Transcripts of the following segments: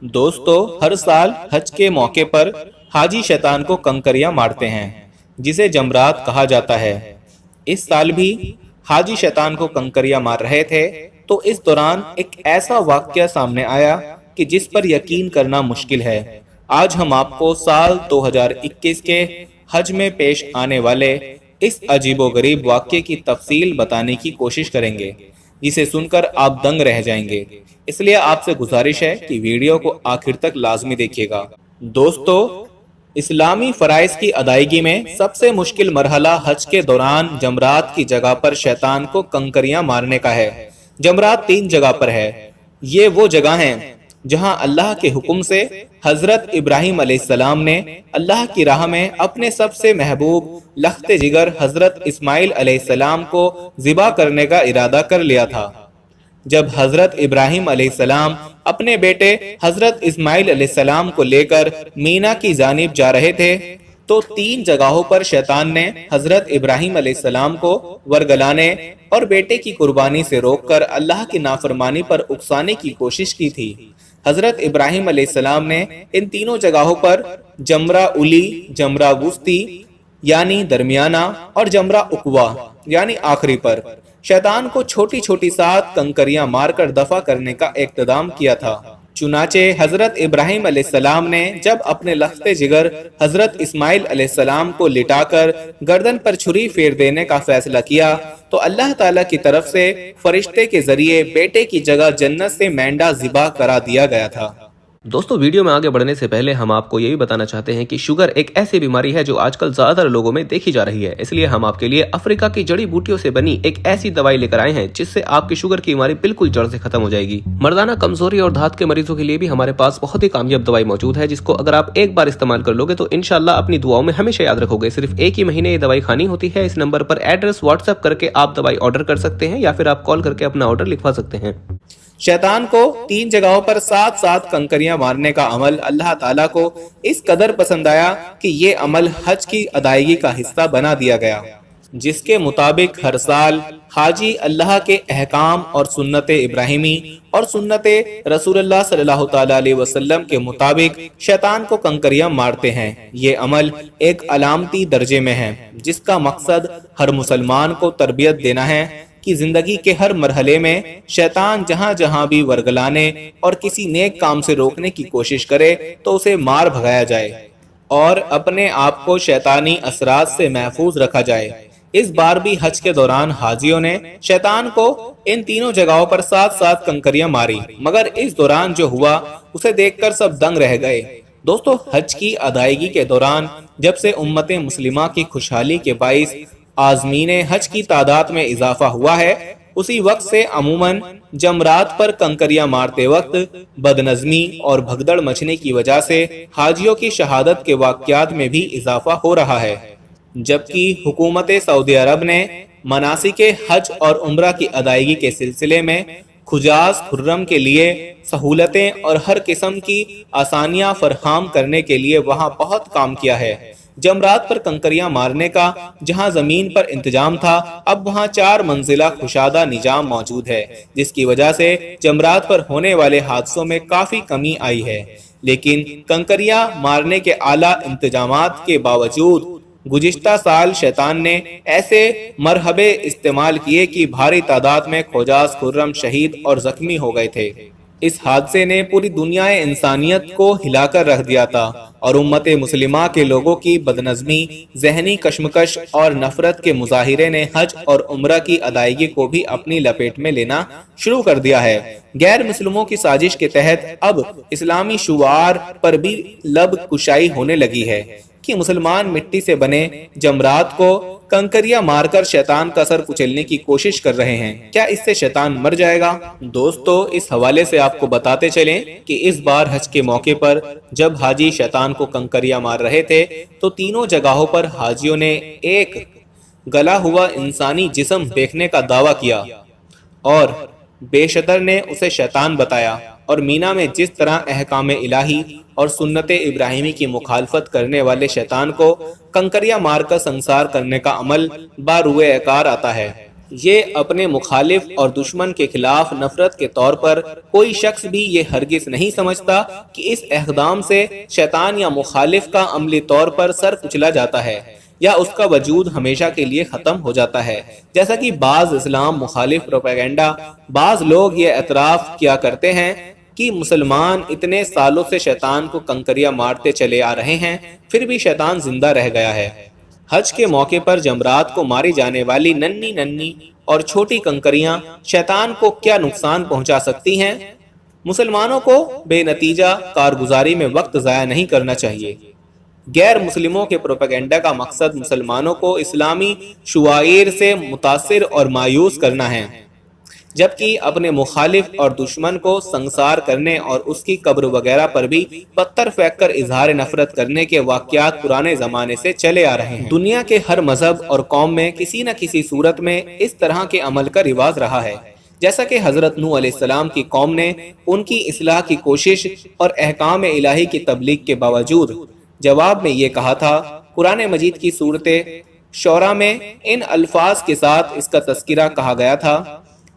दोस्तों, हर साल हज के मौके पर हाजी शैतान को कंकरियां मारते हैं, जिसे जमरात कहा जाता है। इस साल भी हाजी शैतान को कंकरियां मार रहे थे, तो इस दौरान एक ऐसा वाकया सामने आया कि जिस पर यकीन करना मुश्किल है। आज हम आपको साल 2021 के हज में पेश आने वाले इस अजीबोगरीब वाकये की तफसील बताने की कोशिश करेंगे, जिसे सुनकर आप दंग रह जाएंगे। इसलिए आपसे गुजारिश है कि वीडियो को आखिर तक लाजमी देखिएगा। दोस्तों, इस्लामी फराइज की अदायगी में सबसे मुश्किल मरहला हज के दौरान जमरात की जगह पर शैतान को कंकरियां मारने का है। जमरात 3 जगह पर है। ये वो जगह हैं जहां अल्लाह के हुक्म से हजरत इब्राहिम अलैहिस्सलाम ने अल्लाह की राह में अपने सबसे महबूब लख्ते जिगर हजरत इस्माइल अलैहिस्सलाम को ज़िबा करने का इरादा कर लिया था। जब हजरत इब्राहिम अलैहिस्सलाम अपने बेटे हजरत इस्माइल अलैहिस्सलाम को लेकर मीना की जानिब जा रहे थे, तो 3 जगहों पर शैतान ने हजरत इब्राहिम अलैहिस्सलाम को वरगलाने और बेटे की कुर्बानी से रोककर अल्लाह की नाफरमानी पर उकसाने की कोशिश की थी। हजरत इब्राहिम अलैहिस्सलाम ने इन तीनों जगहों पर जमरा उली, जमरा वुस्ती यानी दरमियाना और जमरा उकवा यानी आखिरी पर शैतान को छोटी छोटी 7 कंकरियां मारकर दफा करने का इक़्तिदाम किया था। चुनाचे हजरत इब्राहिम अलैहिस्सलाम ने जब अपने लख्ते जिगर हजरत इस्माइल अलैहिस्सलाम को लिटाकर गर्दन पर छुरी फेर देने का फैसला किया, तो अल्लाह ताला की तरफ से फरिश्ते के जरिए बेटे की जगह जन्नत से मेंढा ज़िबा करा दिया गया था। दोस्तों, वीडियो में आगे बढ़ने से पहले हम आपको ये भी बताना चाहते हैं कि शुगर एक ऐसी बीमारी है जो आजकल ज्यादातर लोगों में देखी जा रही है। इसलिए हम आपके लिए अफ्रीका की जड़ी बूटियों से बनी एक ऐसी दवाई लेकर आए हैं जिससे आपकी शुगर की बीमारी बिल्कुल जड़ से खत्म हो जाएगी। मर्दाना कमजोरी और धात के मरीजों के लिए भी हमारे पास बहुत ही कामयाब दवाई मौजूद है, जिसको अगर आप एक बार इस्तेमाल कर लोगे तो इंशाल्लाह अपनी दुआओं में हमेशा याद रखोगे। सिर्फ एक ही महीने ये दवाई खानी होती है। इस नंबर पर एड्रेस व्हाट्सएप करके आप दवाई ऑर्डर कर सकते हैं या फिर आप कॉल करके अपना ऑर्डर लिखवा सकते हैं। शैतान को 3 जगहों पर 7-7 कंकरियां मारने का अमल अल्लाह ताला को इस कदर पसंद आया कि ये अमल हज की अदायगी का हिस्सा बना दिया गया, जिसके मुताबिक हर साल हाजी अल्लाह के अहकाम और सुन्नत इब्राहिमी और सुन्नत रसूलुल्लाह सल्लल्लाहु तआला अलैहि वसल्लम के मुताबिक शैतान को कंकरियां मारते हैं। ये अमल एक अलामती दर्जे में है, जिसका मकसद हर मुसलमान को तरबियत देना है कि जिंदगी के हर मरहले में शैतान जहां जहां भी वरगलाने और किसी नेक काम से रोकने की कोशिश करे तो उसे मार भगाया जाए और अपने आप को शैतानी असरात से महफूज रखा जाए। इस बार भी हज के दौरान हाजियों ने शैतान को इन तीनों जगहों पर 7-7 कंकरियां मारी, मगर इस दौरान जो हुआ उसे देखकर सब दंग रह गए। दोस्तों, हज की अदायगी के दौरान जब से उम्मत मुस्लिमा की खुशहाली के बाइस आज़मीन हज की तादाद में इजाफा हुआ है, उसी वक्त से अमूमन जमरात पर कंकरियां मारते वक्त बदनज़मी और भगदड़ मचने की वजह से हाजियों की शहादत के वाक़यात में भी इजाफा हो रहा है। जबकि हुकूमत सऊदी अरब ने मनासिके हज और उम्रा की अदायगी के सिलसिले में खुजास खुर्रम के लिए सहूलतें और हर किस्म की आसानियां फरहम करने के लिए वहां बहुत काम किया है। जमरात पर कंकरियां मारने का जहां जमीन पर इंतजाम था, अब वहां 4 मंजिला खुशादा निजाम मौजूद है, जिसकी वजह से जमरात पर होने वाले हादसों में काफी कमी आई है। लेकिन कंकरियां मारने के आला इंतजामात के बावजूद गुज़िश्ता साल शैतान ने ऐसे मरहबे इस्तेमाल किए कि भारी तादाद में खोजास खुर्रम शहीद और जख्मी हो गए थे। इस हादसे ने पूरी दुनिया इंसानियत को हिलाकर रख दिया था और उम्मत मुस्लिमा के लोगों की बदनज़मी, जहनी कश्मकश और नफरत के मुजाहिरे ने हज और उम्रा की अदायगी को भी अपनी लपेट में लेना शुरू कर दिया है। गैर मुस्लिमों की साजिश के तहत अब इस्लामी शुआर पर भी लब कुशाई होने लगी है कि मुसलमान मिट्टी से बने जमरात को कंकरियां मारकर शैतान का सर कुचलने की कोशिश कर रहे हैं। क्या इससे शैतान मर जाएगा? दोस्तों, इस हवाले से आपको बताते चलें कि इस बार हज के मौके पर जब हाजी शैतान को कंकरियां मार रहे थे, तो तीनों जगहों पर हाजियों ने एक गला हुआ इंसानी जिस्म देखने का दावा किया और बेशतर ने उसे शैतान बताया और मीना में जिस तरह अहकाम इलाही और सुन्नत इब्राहिमी की मुखालफत करने वाले शैतान को कंकरियां मारकर संसार करने का अमल बारुए अकार आता है। یہ اپنے مخالف اور دشمن کے خلاف نفرت کے طور پر کوئی شخص بھی یہ ہرگز نہیں سمجھتا کہ اس اقدام سے شیطان یا مخالف کا عملی طور پر سر کچلا جاتا ہے یا اس کا وجود ہمیشہ کے لیے ختم ہو جاتا ہے، جیسا کہ بعض اسلام مخالف پروپیگنڈا بعض لوگ یہ اعتراف کیا کرتے ہیں کہ مسلمان اتنے سالوں سے شیطان کو کنکریاں مارتے چلے آ رہے ہیں، پھر بھی شیطان زندہ رہ گیا ہے۔ حج کے موقع پر جمرات کو ماری جانے والی ننھی ننھی اور چھوٹی کنکریاں شیطان کو کیا نقصان پہنچا سکتی ہیں؟ مسلمانوں کو بے نتیجہ کارگزاری میں وقت ضائع نہیں کرنا چاہیے۔ غیر مسلموں کے پروپیگنڈا کا مقصد مسلمانوں کو اسلامی شعائر سے متاثر اور مایوس کرنا ہے، جبکہ اپنے مخالف اور دشمن کو سنسار کرنے اور اس کی قبر وغیرہ پر بھی پتھر پھینک کر اظہار نفرت کرنے کے واقعات پرانے زمانے سے چلے آ رہے ہیں۔ دنیا کے ہر مذہب اور قوم میں کسی نہ کسی صورت میں اس طرح کے عمل کا رواج رہا ہے، جیسا کہ حضرت نوح علیہ السلام کی قوم نے ان کی اصلاح کی کوشش اور احکام الہی کی تبلیغ کے باوجود جواب میں یہ کہا تھا۔ قرآن مجید کی سورت شعراء میں ان الفاظ کے ساتھ اس کا تذکرہ کہا گیا تھا: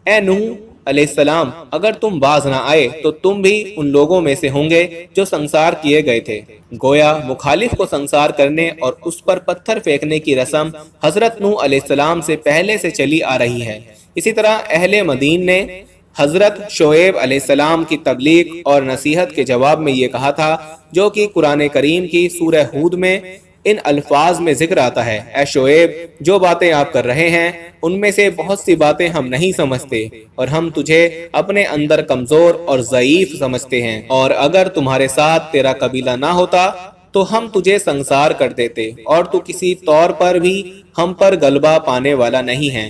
اے نوح علیہ السلام، اگر تم باز نہ آئے تو تم بھی ان لوگوں میں سے ہوں گے جو سنسار کیے گئے تھے۔ گویا مخالف کو سنسار کرنے اور اس پر پتھر پھینکنے کی رسم حضرت نوح علیہ السلام سے پہلے سے چلی آ رہی ہے۔ اسی طرح اہل مدین نے حضرت شعیب علیہ السلام کی تبلیغ اور نصیحت کے جواب میں یہ کہا تھا، جو کہ قرآن کریم کی سورہ ہود میں ان الفاظ میں ذکر آتا ہے: اے شعیب، جو باتیں آپ کر رہے ہیں ان میں سے بہت سی باتیں ہم نہیں سمجھتے اور ہم تجھے اپنے اندر کمزور اور ضعیف سمجھتے ہیں، اور اگر تمہارے ساتھ تیرا قبیلہ نہ ہوتا تو ہم تجھے سنسار کر دیتے، اور تو کسی طور پر بھی ہم پر غلبہ پانے والا نہیں ہے۔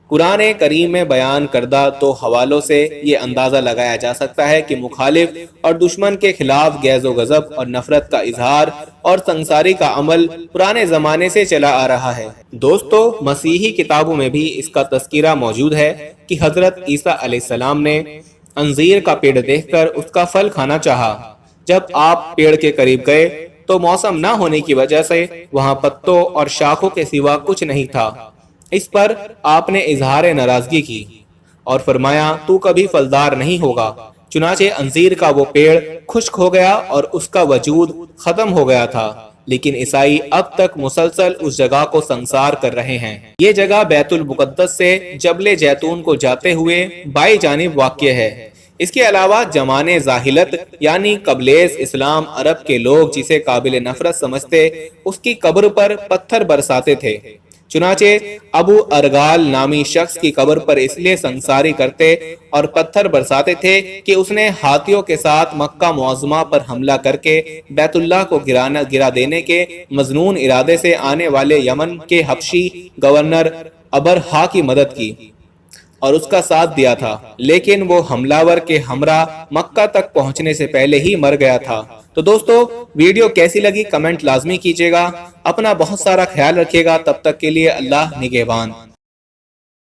قرآن کریم میں بیان کردہ دو حوالوں سے یہ اندازہ لگایا جا سکتا ہے کہ مخالف اور دشمن کے خلاف غیظ و غضب اور نفرت کا اظہار اور سنساری کا عمل پرانے زمانے سے چلا آ رہا ہے۔ دوستو، مسیحی کتابوں میں بھی اس کا تذکرہ موجود ہے کہ حضرت عیسیٰ علیہ السلام نے انجیر کا پیڑ دیکھ کر اس کا پھل کھانا چاہا۔ جب آپ پیڑ کے قریب گئے تو موسم نہ ہونے کی وجہ سے وہاں پتوں اور شاخوں کے سوا کچھ نہیں تھا۔ اس پر آپ نے اظہار ناراضگی کی اور فرمایا، تو کبھی پھلدار نہیں ہوگا۔ چنانچہ انجیر کا وہ پیڑ خشک ہو گیا اور اس کا وجود ختم ہو گیا تھا، لیکن عیسائی اب تک مسلسل اس جگہ کو سنسار کر رہے ہیں۔ یہ جگہ بیت المقدس سے جبل زیتون کو جاتے ہوئے بائیں جانب واقع ہے۔ اس کے علاوہ زمانہ ظاہلت یعنی قبل اسلام عرب کے لوگ جسے قابل نفرت سمجھتے، اس کی قبر پر پتھر برساتے تھے۔ چنانچہ ابو ارغال نامی شخص کی قبر پر اس لیے سنساری کرتے اور پتھر برساتے تھے کہ اس نے ہاتھیوں کے ساتھ مکہ معظمہ پر حملہ کر کے بیت اللہ کو گرا دینے کے مظنون ارادے سے آنے والے یمن کے حبشی گورنر ابرہا کی مدد کی اور اس کا ساتھ دیا تھا، لیکن وہ حملہ ور کے ہمراہ مکہ تک پہنچنے سے پہلے ہی مر گیا تھا۔ تو دوستو، ویڈیو کیسی لگی کمنٹ لازمی کیجیے گا، اپنا بہت سارا خیال رکھیے گا، تب تک کے لیے اللہ نگہبان۔